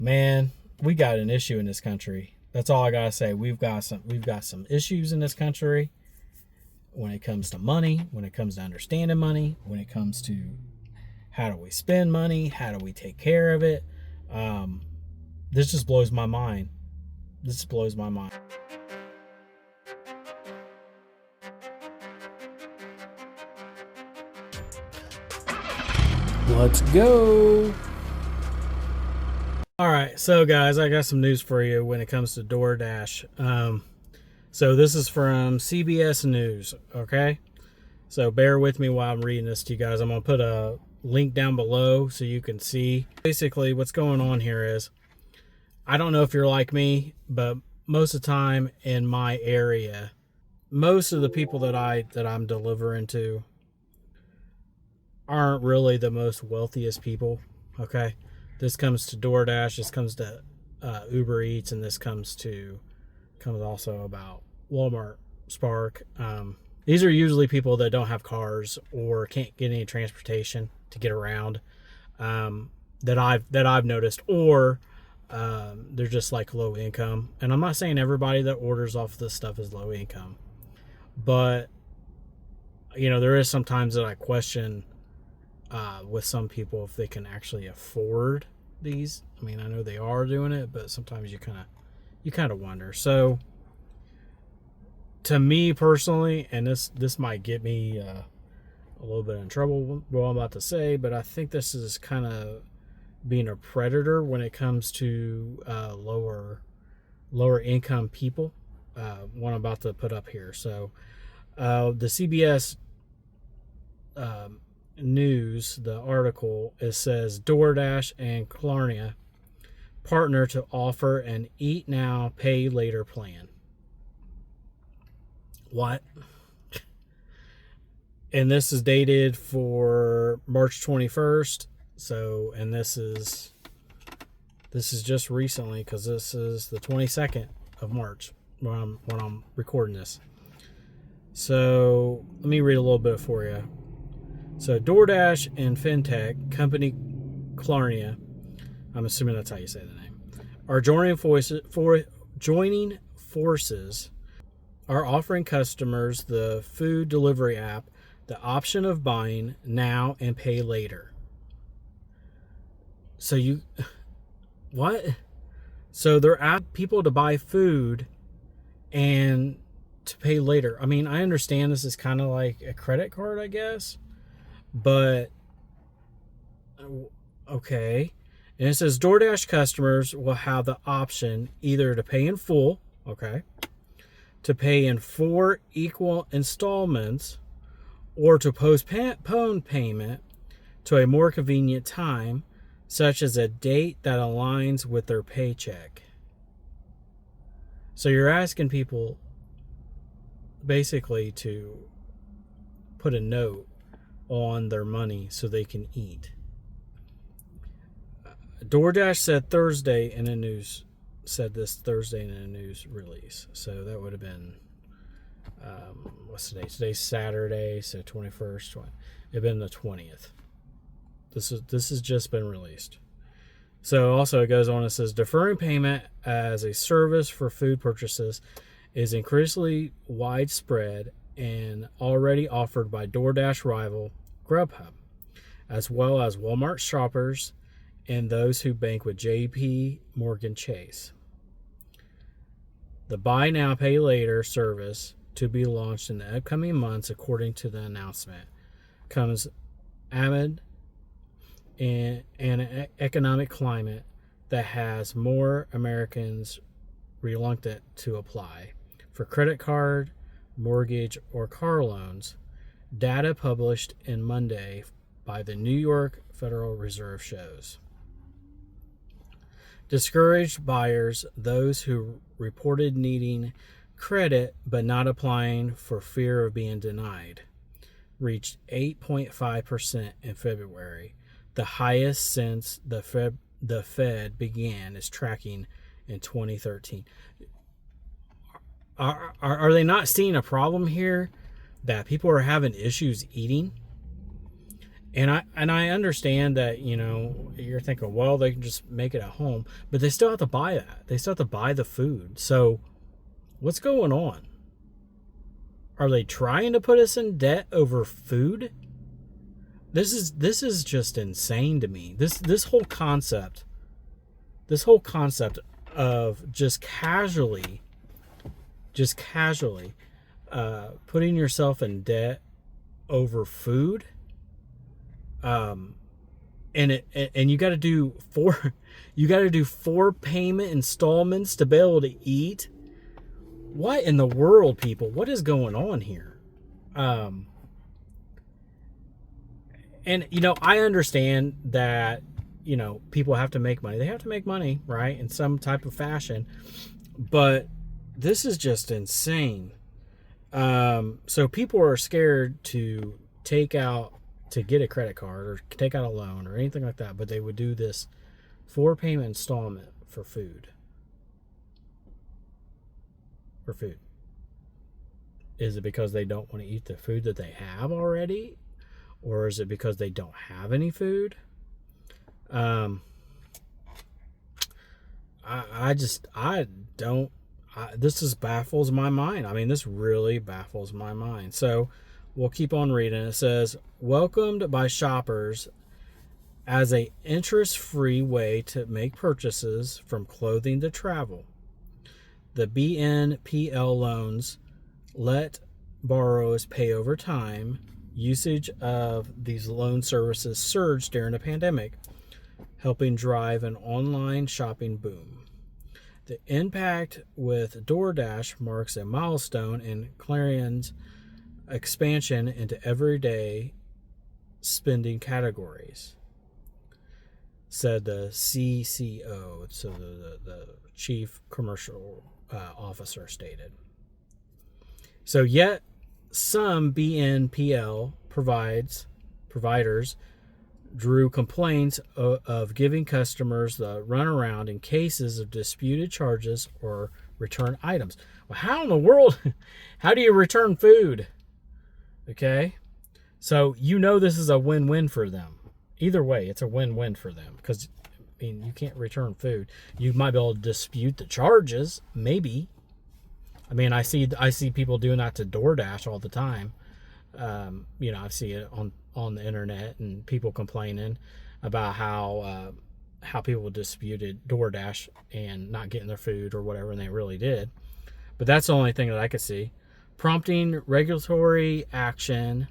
Man, we got an issue in this country. That's all I gotta say. We've got some issues in this country when it comes to money, when it comes to understanding money, when it comes to how do we spend money, how do we take care of it. This just blows my mind. This blows my mind. Let's go. All right, so guys, I got some news for you when it comes to DoorDash. So this is from CBS News, okay? So bear with me while I'm reading this to you guys. I'm going to put a link down below so you can see. Basically, what's going on here is, I don't know if you're like me, but most of the time in my area, most of the people that I'm delivering to aren't really the most wealthiest people, okay? This comes to DoorDash, this comes to Uber Eats, and this comes also about Walmart, Spark. These are usually people that don't have cars or can't get any transportation to get around, that I've noticed, or they're just like low income. And I'm not saying everybody that orders off this stuff is low income, but there is sometimes that I question with some people if they can actually afford these. I mean, I know they are doing it, but sometimes you kind of wonder. So to me personally, and this might get me a little bit in trouble with what I'm about to say, but I think this is kind of being a predator when it comes to lower income people. What I'm about to put up here. So the CBS News, the article, it says DoorDash and Klarna partner to offer an eat now, pay later plan. What? And this is dated for March 21st. So, and this is just recently, because this is the 22nd of March when I'm recording this. So let me read a little bit for you. So DoorDash and fintech company Klarna, I'm assuming that's how you say the name, are joining forces, are offering customers the food delivery app the option of buying now and pay later. So what? So they're asking people to buy food and to pay later. I mean, I understand this is kind of like a credit card, I guess. But, okay. And it says DoorDash customers will have the option either to pay in full, okay, to pay in 4 equal installments, or to postpone payment to a more convenient time, such as a date that aligns with their paycheck. So you're asking people basically to put a note on their money so they can eat. DoorDash said Thursday in a news release. So that would have been what's today? Today's Saturday, so 21st. It'd been the 20th. This has just been released. So also it goes on, it says deferring payment as a service for food purchases is increasingly widespread and already offered by DoorDash rival Grubhub, as well as Walmart shoppers and those who bank with JP Morgan Chase. The buy now, pay later service, to be launched in the upcoming months, according to the announcement, comes amid an economic climate that has more Americans reluctant to apply for credit card, mortgage, or car loans. Data published in Monday by the New York Federal Reserve shows. Discouraged buyers, those who reported needing credit but not applying for fear of being denied, reached 8.5% in February, the highest since the Fed began its tracking in 2013. Are they not seeing a problem here that people are having issues eating? And I understand that, you're thinking, well, they can just make it at home, but they still have to buy that. They still have to buy the food. So what's going on? Are they trying to put us in debt over food? This is just insane to me. This whole concept of just casually putting yourself in debt over food, and you got to do four payment installments to be able to eat. What in the world, people? What is going on here? And I understand that people have to make money. They have to make money, right, in some type of fashion. But this is just insane. So people are scared to get a credit card or take out a loan or anything like that, but they would do this 4-payment installment for food. Is it because they don't want to eat the food that they have already? Or is it because they don't have any food? This baffles my mind. I mean, this really baffles my mind. So we'll keep on reading. It says, welcomed by shoppers as a interest-free way to make purchases from clothing to travel. The BNPL loans let borrowers pay over time. Usage of these loan services surged during the pandemic, helping drive an online shopping boom. The impact with DoorDash marks a milestone in Clarion's expansion into everyday spending categories, said the CCO, so the Chief Commercial Officer stated. So yet some BNPL providers drew complaints of giving customers the runaround in cases of disputed charges or return items. Well, how in the world, how do you return food? Okay, so this is a win-win for them. Either way, it's a win-win for them, because you can't return food. You might be able to dispute the charges, maybe. I see people doing that to DoorDash all the time. I see it on the internet, and people complaining about how people disputed DoorDash and not getting their food or whatever, and they really did. But that's the only thing that I could see. Prompting regulatory action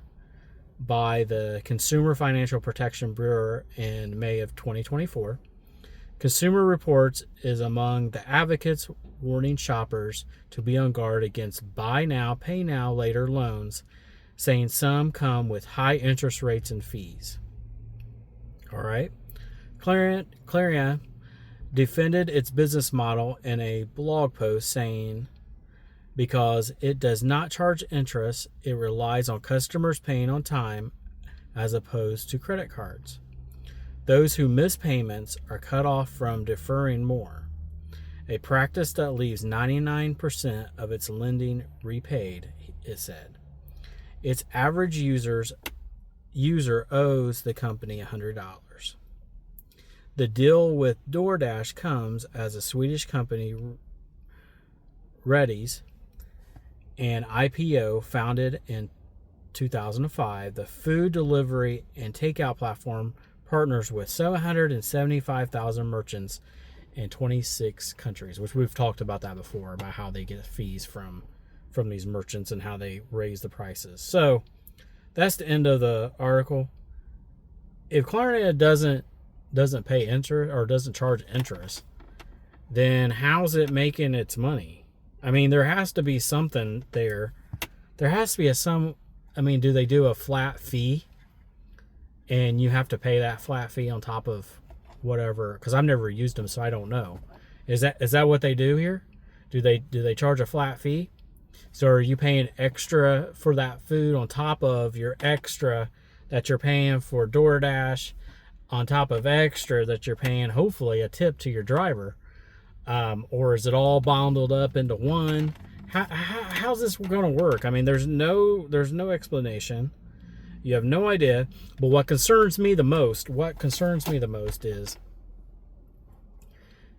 by the Consumer Financial Protection Bureau in May of 2024. Consumer Reports is among the advocates warning shoppers to be on guard against buy now, pay now, later loans, saying some come with high interest rates and fees. All right. Clarion defended its business model in a blog post, saying because it does not charge interest, it relies on customers paying on time as opposed to credit cards. Those who miss payments are cut off from deferring more, a practice that leaves 99% of its lending repaid, it said. Its average user owes the company $100. The deal with DoorDash comes as a Swedish company, Readies, an IPO founded in 2005. The food delivery and takeout platform partners with 775,000 merchants in 26 countries, which we've talked about that before, about how they get fees from these merchants and how they raise the prices. So that's the end of the article. If Klarna doesn't pay interest or doesn't charge interest, then how's it making its money? There has to be something there. There has to be do they do a flat fee and you have to pay that flat fee on top of whatever? Because I've never used them, so I don't know. Is that what they do here? Do they charge a flat fee? So are you paying extra for that food on top of your extra that you're paying for DoorDash, on top of extra that you're paying, hopefully, a tip to your driver? Or is it all bundled up into one? How's this going to work? There's no explanation. You have no idea. But what concerns me the most is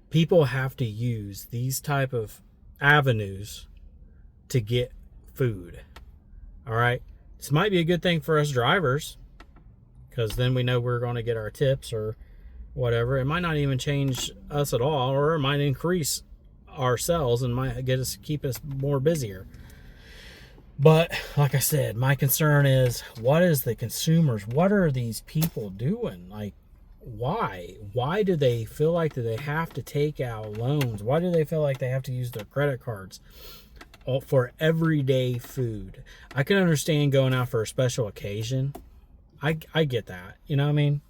people have to use these type of avenues to get food. All right. This might be a good thing for us drivers, because then we know we're going to get our tips or whatever. It might not even change us at all, or it might increase our sales and might keep us more busier. But like I said, my concern is, what is the consumers? What are these people doing? Like, why do they feel like that they have to take out loans? Why do they feel like they have to use their credit cards for everyday food? I can understand going out for a special occasion. I get that. You know what I mean?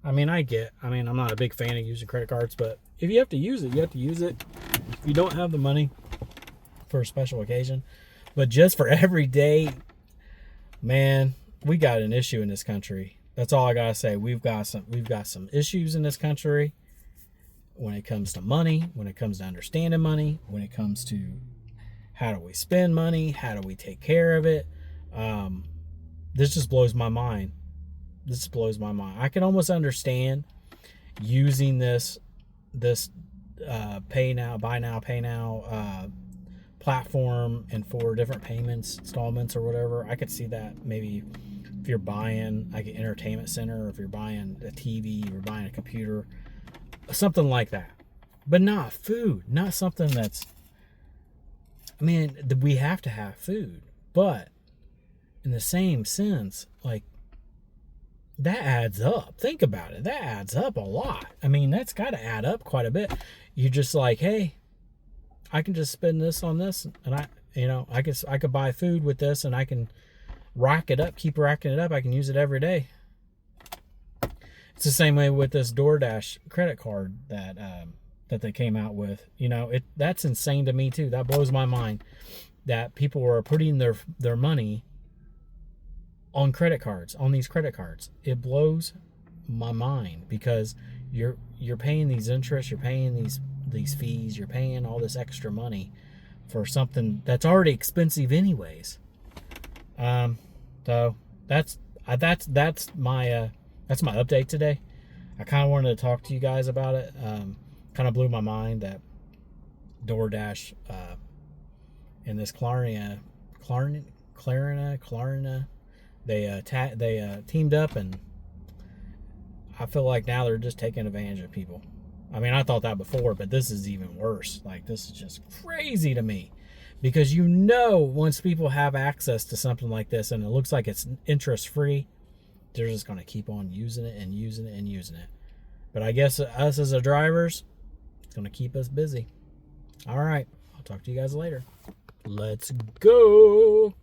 I'm not a big fan of using credit cards, but if you have to use it, you have to use it. If you don't have the money for a special occasion, but just for every day, man, we got an issue in this country. That's all I gotta say. We've got some issues in this country when it comes to money, when it comes to understanding money, when it comes to how do we spend money, how do we take care of it. This just blows my mind. I can almost understand using this pay now, buy now, pay now platform, and for different payments, installments or whatever. I could see that maybe if you're buying like an entertainment center, or if you're buying a TV, or buying a computer, something like that. But not food, not something that's, we have to have food, but in the same sense, like, that adds up. Think about it. That adds up a lot. That's got to add up quite a bit. You're just like, hey, I can just spend this on this, and I could buy food with this, and I can rack it up, keep racking it up. I can use it every day. It's the same way with this DoorDash credit card that they came out with. That's insane to me too. That blows my mind that people are putting their money on credit cards, on these credit cards. It blows my mind, because you're paying these interests, you're paying these fees, you're paying all this extra money for something that's already expensive anyways. So that's my update today. I kind of wanted to talk to you guys about it. Kind of blew my mind that DoorDash and this Klarna, they teamed up, and I feel like now they're just taking advantage of people. I thought that before, but this is even worse. Like, this is just crazy to me, because once people have access to something like this and it looks like it's interest free, they're just going to keep on using it and using it and using it. But I guess us as drivers, it's going to keep us busy. All right, I'll talk to you guys later. Let's go.